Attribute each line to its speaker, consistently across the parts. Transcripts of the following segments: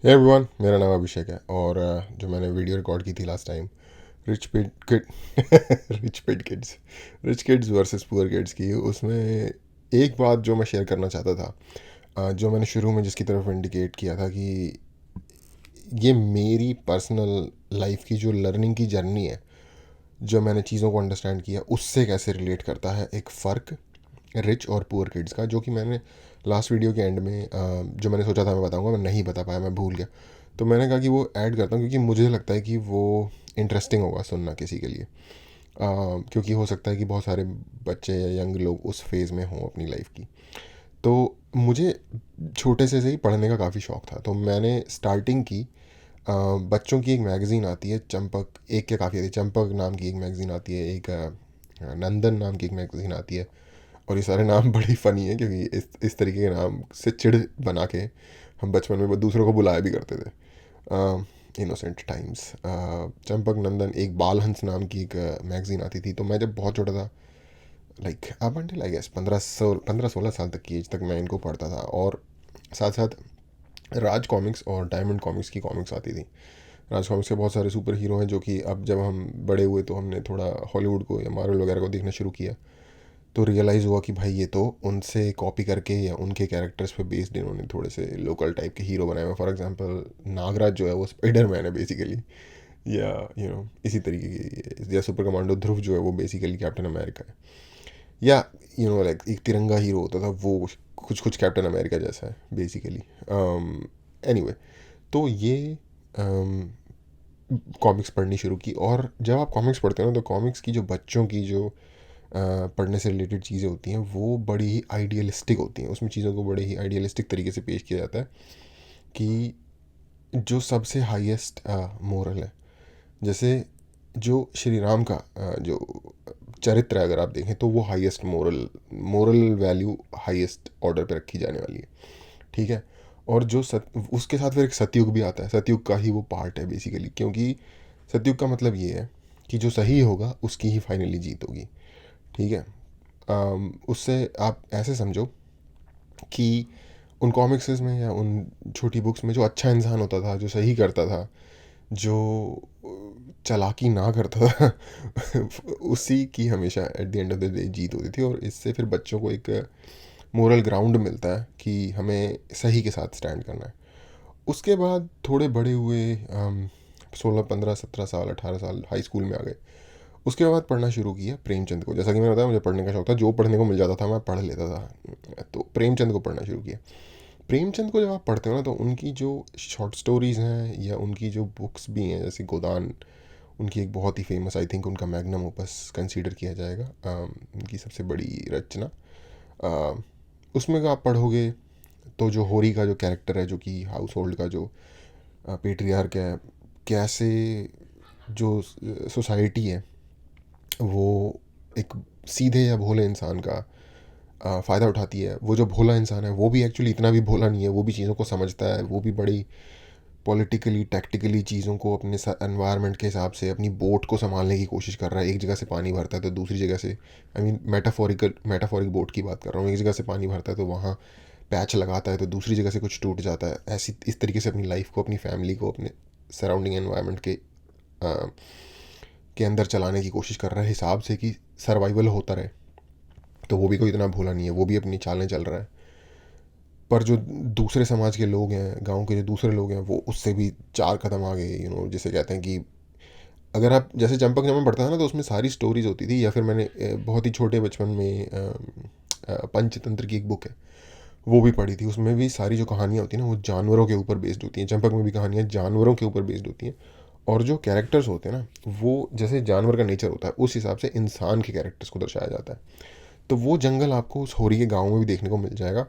Speaker 1: Hey everyone, मेरा नाम अभिषेक है और जो मैंने वीडियो रिकॉर्ड की थी लास्ट टाइम रिच पिड kid rich kids versus poor kids की, उसमें एक बात जो मैं शेयर करना चाहता था, जो मैंने शुरू में जिसकी तरफ इंडिकेट किया था कि ये मेरी पर्सनल लाइफ की जो लर्निंग की जर्नी है, जो मैंने चीज़ों को अंडरस्टैंड किया उससे कैसे रिलेट करता है एक फ़र्क रिच और पुअर किड्स का, जो कि मैंने लास्ट वीडियो के एंड में जो मैंने सोचा था मैं बताऊंगा, मैं नहीं बता पाया, मैं भूल गया। तो मैंने कहा कि वो ऐड करता हूँ क्योंकि मुझे लगता है कि वो इंटरेस्टिंग होगा सुनना किसी के लिए। क्योंकि हो सकता है कि बहुत सारे बच्चे या यंग लोग उस फेज़ में हों अपनी लाइफ की। तो मुझे छोटे से ही पढ़ने का काफ़ी शौक था, तो मैंने स्टार्टिंग की बच्चों की एक मैगज़ीन आती है चंपक, एक क्या काफ़ी आती है, चंपक नाम की एक मैगज़ीन आती है, एक नंदन नाम की एक मैगज़ीन आती है। और ये सारे नाम बड़ी फ़नी है क्योंकि इस तरीके के नाम से चिढ़ बना के हम बचपन में दूसरों को बुलाया भी करते थे। Innocent times. चंपक नंदन, एक बाल हंस नाम की एक मैगज़ीन आती थी। तो मैं जब बहुत छोटा था, like up until I guess 15-16 साल तक की एज तक मैं इनको पढ़ता था। और साथ साथ राज कॉमिक्स और डायमंड कॉमिक्स की कॉमिक्स आती थी। राज कॉमिक्स के बहुत सारे सुपर हीरो हैं जो कि अब जब हम बड़े हुए तो हमने थोड़ा हॉलीवुड को या मार्वल वगैरह को देखना शुरू किया, तो रियलाइज़ हुआ कि भाई ये तो उनसे कॉपी करके या उनके कैरेक्टर्स पे बेस्ड इन्होंने थोड़े से लोकल टाइप के हीरो बनाए हुए। फॉर एग्जांपल नागराज जो है वो स्पाइडरमैन है बेसिकली, या इसी तरीके की, या सुपर कमांडो ध्रुव जो है वो बेसिकली कैप्टन अमेरिका है। या लाइक एक तिरंगा हीरो होता था वो कुछ कुछ कैप्टन अमेरिका जैसा है बेसिकली। एनीवे, तो ये कॉमिक्स पढ़नी शुरू की। और जब आप कॉमिक्स पढ़ते हो ना, तो कॉमिक्स की जो बच्चों की जो पढ़ने से रिलेटेड चीज़ें होती हैं वो बड़ी ही आइडियलिस्टिक होती हैं। उसमें चीज़ों को बड़े ही आइडियलिस्टिक तरीके से पेश किया जाता है कि जो सबसे हाईएस्ट मोरल है, जैसे जो श्री राम का जो चरित्र है, अगर आप देखें तो वो highest moral moral value highest order पे रखी जाने वाली है। ठीक है। और जो उसके साथ फिर एक सतयुग भी आता है, सतयुग का ही वो पार्ट है बेसिकली, क्योंकि सतयुग का मतलब ये है कि जो सही होगा उसकी ही फाइनली जीत होगी। ठीक है। उससे आप ऐसे समझो कि उन कॉमिक्सेस में या उन छोटी बुक्स में जो अच्छा इंसान होता था, जो सही करता था, जो चालाकी ना करता था उसी की हमेशा at the end of the day जीत होती थी। और इससे फिर बच्चों को एक मोरल ग्राउंड मिलता है कि हमें सही के साथ स्टैंड करना है। उसके बाद थोड़े बड़े हुए, 16-15-17 साल 18 साल हाई स्कूल में आ गए। उसके बाद पढ़ना शुरू किया प्रेमचंद को। जैसा कि मैंने बताया मुझे पढ़ने का शौक था, जो पढ़ने को मिल जाता था मैं पढ़ लेता था। तो प्रेमचंद को पढ़ना शुरू किया। प्रेमचंद को जब आप पढ़ते हो ना, तो उनकी जो शॉर्ट स्टोरीज़ हैं या उनकी जो बुक्स भी हैं, जैसे गोदान, उनकी एक बहुत ही फेमस, आई थिंक उनका मैग्नम ओपस कंसीडर किया जाएगा, उनकी सबसे बड़ी रचना। अ, उसमें अगर आप पढ़ोगे तो जो होरी का जो कैरेक्टर है, जो कि हाउस होल्ड का जो पेट्रियार्क है, कैसे जो सोसाइटी है वो एक सीधे या भोले इंसान का फ़ायदा उठाती है। वो जो भोला इंसान है वो भी एक्चुअली इतना भी भोला नहीं है, वो भी चीज़ों को समझता है, वो भी बड़ी पॉलिटिकली टैक्टिकली चीज़ों को अपने एनवायरनमेंट के हिसाब से अपनी बोट को संभालने की कोशिश कर रहा है। एक जगह से पानी भरता है तो दूसरी जगह से, आई मीन मेटाफोरिक बोट की बात कर रहा हूँ, एक जगह से पानी भरता है तो वहाँ पैच लगाता है तो दूसरी जगह से कुछ टूट जाता है। ऐसी इस तरीके से अपनी लाइफ को, अपनी फैमिली को, अपने सराउंडिंग एनवायरनमेंट के अंदर चलाने की कोशिश कर रहा है हिसाब से कि सर्वाइवल होता रहे। तो वो भी कोई इतना भोला नहीं है, वो भी अपनी चालें चल रहा है। पर जो दूसरे समाज के लोग हैं, गांव के जो दूसरे लोग हैं, वो उससे भी 4 कदम आगे, जिसे कहते हैं कि अगर आप जैसे चंपक जब मैं पढ़ता था ना, तो उसमें सारी स्टोरीज होती थी। या फिर मैंने बहुत ही छोटे बचपन में पंचतंत्र की एक बुक है वो भी पढ़ी थी। उसमें भी सारी जो कहानियाँ होती हैं ना वो जानवरों के ऊपर बेस्ड होती हैं। चंपक में भी कहानियाँ जानवरों के ऊपर बेस्ड होती हैं। और जो कैरेक्टर्स होते हैं ना, वो जैसे जानवर का नेचर होता है उस हिसाब से इंसान के कैरेक्टर्स को दर्शाया जाता है। तो वो जंगल आपको उस होरी के गाँव में भी देखने को मिल जाएगा,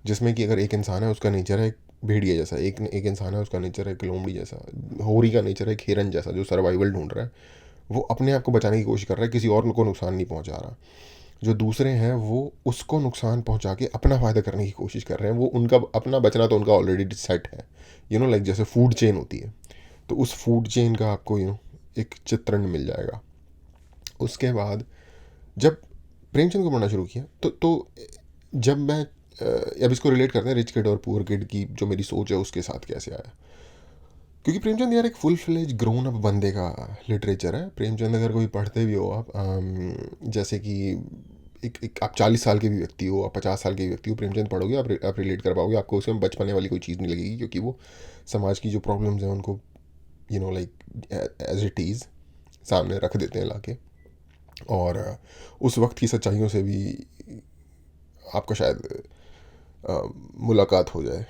Speaker 1: जिसमें कि अगर एक इंसान है उसका नेचर है एक भेड़िया जैसा, एक एक इंसान है उसका नेचर है एक लोमड़ी जैसा, होरी का नेचर है एक हिरन जैसा जो सर्वाइवल ढूंढ रहा है। वो अपने आप को बचाने की कोशिश कर रहा है, किसी और को नुकसान नहीं पहुंचा रहा। जो दूसरे हैं वो उसको नुकसान पहुंचा के अपना फ़ायदा करने की कोशिश कर रहे हैं। वो उनका अपना बचना तो उनका ऑलरेडी सेट है। लाइक जैसे फूड चेन होती है, तो उस फूड चेन का आपको एक चित्रण मिल जाएगा। उसके बाद जब प्रेमचंद को पढ़ना शुरू किया, तो जब मैं अब इसको रिलेट करते हैं रिच किड और पुअर किड की जो मेरी सोच है उसके साथ कैसे आया। क्योंकि प्रेमचंद यार एक फुल फ्लेज ग्रोन अप बंदे का लिटरेचर है। प्रेमचंद अगर कोई पढ़ते भी हो आप, जैसे कि एक आप 40 साल के भी व्यक्ति हो, आप 50 साल के भी व्यक्ति हो, प्रेमचंद पढ़ोगे आप रिलेट कर पाओगे, आपको उसमें बचपने वाली कोई चीज़ नहीं लगेगी, क्योंकि वो समाज की जो प्रॉब्लम्स हैं उनको लाइक एज इट इज़ सामने रख देते हैं लाके। और उस वक्त की सच्चाइयों से भी आपको शायद मुलाकात हो जाए।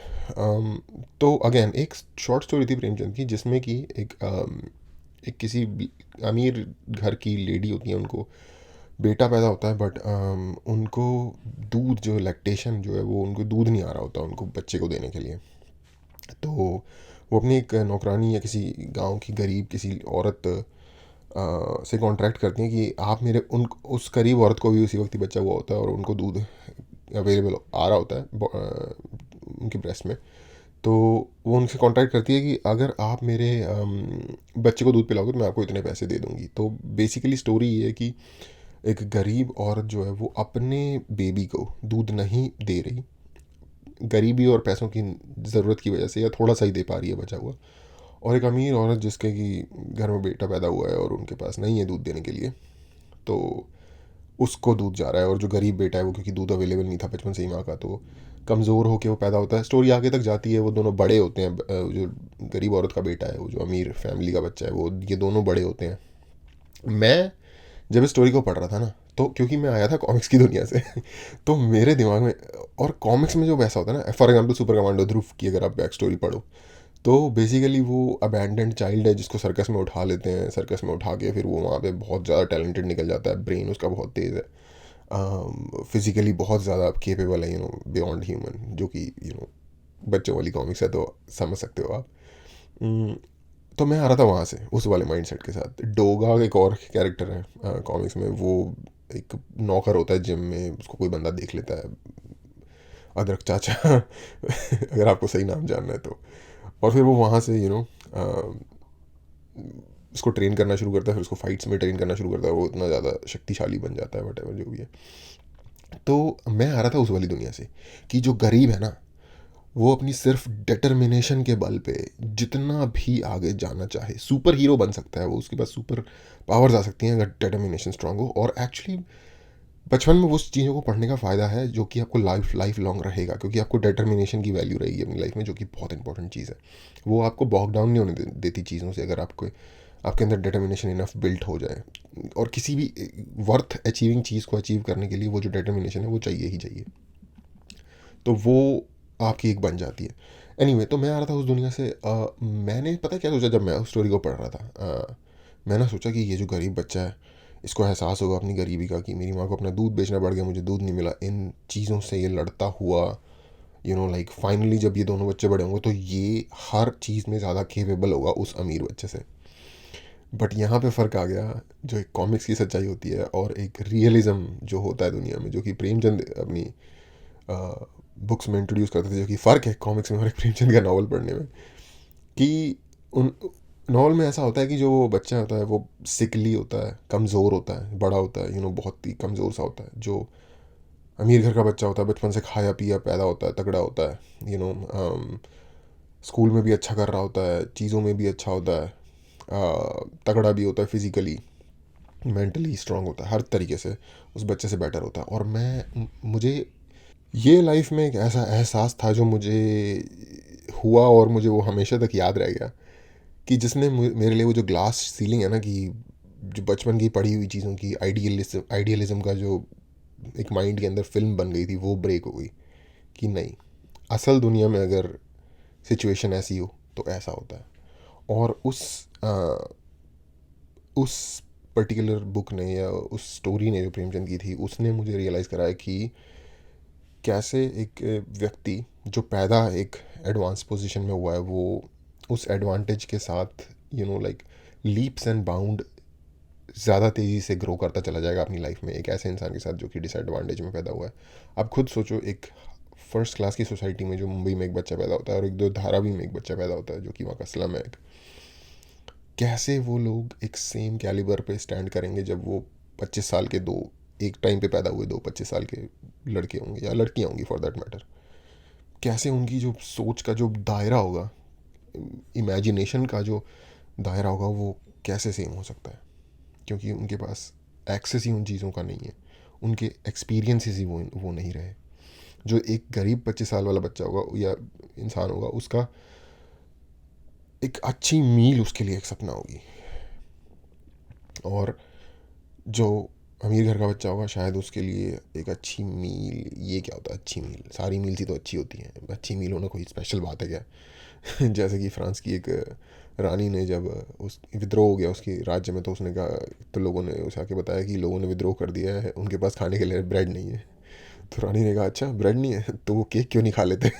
Speaker 1: तो अगेन एक शॉर्ट स्टोरी थी प्रेमचंद की जिसमें कि एक किसी अमीर घर की लेडी होती है, उनको बेटा पैदा होता है, बट उनको दूध जो लैक्टेशन जो है वो उनको दूध नहीं आ रहा होता उनको बच्चे को देने के लिए। तो वो अपनी एक नौकरानी या किसी गांव की गरीब किसी औरत से कॉन्ट्रैक्ट करती हैं कि आप मेरे उन उस गरीब औरत को भी उसी वक्त ही बच्चा हुआ होता है और उनको दूध अवेलेबल आ रहा होता है उनके ब्रेस्ट में। तो वो उनसे कॉन्ट्रैक्ट करती है कि अगर आप मेरे बच्चे को दूध पिलाओगे तो मैं आपको इतने पैसे दे दूँगी। तो बेसिकली स्टोरी ये है कि एक गरीब औरत जो है वो अपने बेबी को दूध नहीं दे रही, गरीबी और पैसों की ज़रूरत की वजह से, या थोड़ा सा ही दे पा रही है बचा हुआ। और एक अमीर औरत जिसके कि घर में बेटा पैदा हुआ है और उनके पास नहीं है दूध देने के लिए, तो उसको दूध जा रहा है। और जो गरीब बेटा है वो, क्योंकि दूध अवेलेबल नहीं था बचपन से ही माँ का, तो कमज़ोर होकर वो पैदा होता है। स्टोरी आगे तक जाती है, वो दोनों बड़े होते हैं, जो गरीब औरत का बेटा है वो जो अमीर फैमिली का बच्चा है वो, ये दोनों बड़े होते हैं। मैं जब इस स्टोरी को पढ़ रहा था ना, तो क्योंकि मैं आया था कॉमिक्स की दुनिया से तो मेरे दिमाग में, और कॉमिक्स में जो वैसा होता है ना, फॉर एग्जांपल सुपर कमांडो ध्रुव की अगर आप बैक स्टोरी पढ़ो, तो बेसिकली वो अबैंडेंड चाइल्ड है जिसको सर्कस में उठा लेते हैं, सर्कस में उठा के फिर वो वहाँ पे बहुत ज़्यादा टैलेंटेड निकल जाता है, ब्रेन उसका बहुत तेज़ है, फिजिकली बहुत ज़्यादा केपेबल है, बियॉन्ड ह्यूमन, जो कि बच्चों वाली कॉमिक्स है तो समझ सकते हो आप। अम, तो मैं आ रहा था वहाँ से उस वाले माइंडसेट के साथ। डोगा एक और कैरेक्टर है कॉमिक्स में, वो एक नौकर होता है जिम में, उसको कोई बंदा देख लेता है, अदरक चाचा अगर आपको सही नाम जानना है तो। और फिर वो वहाँ से उसको ट्रेन करना शुरू करता है, फिर उसको फाइट्स में ट्रेन करना शुरू करता है, वो इतना ज़्यादा शक्तिशाली बन जाता है, वट जो भी है। तो मैं आ रहा था उस वाली दुनिया से कि जो गरीब है ना, वो अपनी सिर्फ डिटर्मिनेशन के बल पे जितना भी आगे जाना चाहे सुपर हीरो बन सकता है, वो उसके पास सुपर पावर्स आ सकती हैं अगर डिटर्मिनेशन स्ट्रांग हो। और एक्चुअली बचपन में उस चीज़ों को पढ़ने का फ़ायदा है जो कि आपको लाइफ लॉन्ग रहेगा, क्योंकि आपको डिटर्मिनेशन की वैल्यू रहेगी अपनी लाइफ में, जो कि बहुत इंपॉर्टेंट चीज़ है। वो आपको बॉग डाउन नहीं होने देती चीज़ों से, अगर आपको आपके अंदर डिटर्मिनेशन इनफ बिल्ट हो जाए। और किसी भी वर्थ अचीविंग चीज़ को अचीव करने के लिए वो जो डिटर्मिनेशन है वो चाहिए ही चाहिए, तो वो आपकी एक बन जाती है। एनीवे तो मैं आ रहा था उस दुनिया से। मैंने पता क्या सोचा जब मैं उस स्टोरी को पढ़ रहा था, मैंने सोचा कि ये जो गरीब बच्चा है, इसको एहसास होगा अपनी गरीबी का कि मेरी माँ को अपना दूध बेचना पड़ गया, मुझे दूध नहीं मिला, इन चीज़ों से ये लड़ता हुआ लाइक फाइनली जब ये दोनों बच्चे बड़े होंगे तो ये हर चीज़ में ज़्यादा केपेबल होगा उस अमीर बच्चे से। बट यहाँ पे फ़र्क आ गया, जो एक कॉमिक्स की सच्चाई होती है और एक रियलिज़म जो होता है दुनिया में, जो कि प्रेमचंद अपनी बुक्स में इंट्रोड्यूस करते थे, जो कि फ़र्क है कॉमिक्स में और एक प्रेमचंद का नावल पढ़ने में, कि उन नॉवल में ऐसा होता है कि जो वो बच्चा होता है वो सिकली होता है, कमज़ोर होता है, बड़ा होता है, बहुत ही कमज़ोर सा होता है। जो अमीर घर का बच्चा होता है बचपन से खाया पिया पैदा होता है, तगड़ा होता है, स्कूल में भी अच्छा कर रहा होता है, चीज़ों में भी अच्छा होता है, तगड़ा भी होता है, फिज़िकली मेंटली स्ट्रांग होता है, हर तरीके से उस बच्चे से बेटर होता है। और मुझे ये लाइफ में एक ऐसा एहसास था जो मुझे हुआ और मुझे वो हमेशा तक याद रह गया, कि जिसने मेरे लिए वो जो ग्लास सीलिंग है ना, कि जो बचपन की पढ़ी हुई चीज़ों की आइडियलिज्म का जो एक माइंड के अंदर फिल्म बन गई थी, वो ब्रेक हो गई। कि नहीं, असल दुनिया में अगर सिचुएशन ऐसी हो तो ऐसा होता है। और उस पर्टिकुलर बुक ने या उस स्टोरी ने जो प्रेमचंद की थी, उसने मुझे रियलाइज़ कराया कि कैसे एक व्यक्ति जो पैदा एक एडवांस पोजीशन में हुआ है, वो उस एडवांटेज के साथ लाइक लीप्स एंड बाउंड ज़्यादा तेज़ी से ग्रो करता चला जाएगा अपनी लाइफ में एक ऐसे इंसान के साथ जो कि डिसएडवांटेज में पैदा हुआ है। आप खुद सोचो, एक फर्स्ट क्लास की सोसाइटी में जो मुंबई में एक बच्चा पैदा होता है और एक दो धारावी में एक बच्चा पैदा होता है जो कि वहाँ का स्लम है, कैसे वो लोग एक सेम कैलिबर पे स्टैंड करेंगे जब वो 25 साल के दो एक टाइम पे पैदा हुए 25 साल के लड़के होंगे या लड़कियाँ होंगी फॉर दैट मैटर, कैसे उनकी जो सोच का जो दायरा होगा, इमेजिनेशन का जो दायरा होगा, वो कैसे सेम हो सकता है? क्योंकि उनके पास एक्सेस ही उन चीज़ों का नहीं है, उनके एक्सपीरियंसेस ही वो नहीं रहे। जो एक गरीब 25 साल वाला बच्चा होगा या इंसान होगा, उसका एक अच्छी मील उसके लिए एक सपना होगी, और जो अमीर घर का बच्चा होगा शायद उसके लिए एक अच्छी मील, ये क्या होता है अच्छी मील? सारी मील्स ही तो अच्छी होती हैं, अच्छी मील होना कोई स्पेशल बात है क्या? जैसे कि फ्रांस की एक रानी ने जब उस विद्रोह हो गया उसके राज्य में, तो उसने कहा, तो लोगों ने उसे आके बताया कि लोगों ने विद्रोह कर दिया है, उनके पास खाने के लिए ब्रेड नहीं है। तो रानी ने कहा अच्छा ब्रेड नहीं है तो वो केक क्यों नहीं खा लेते?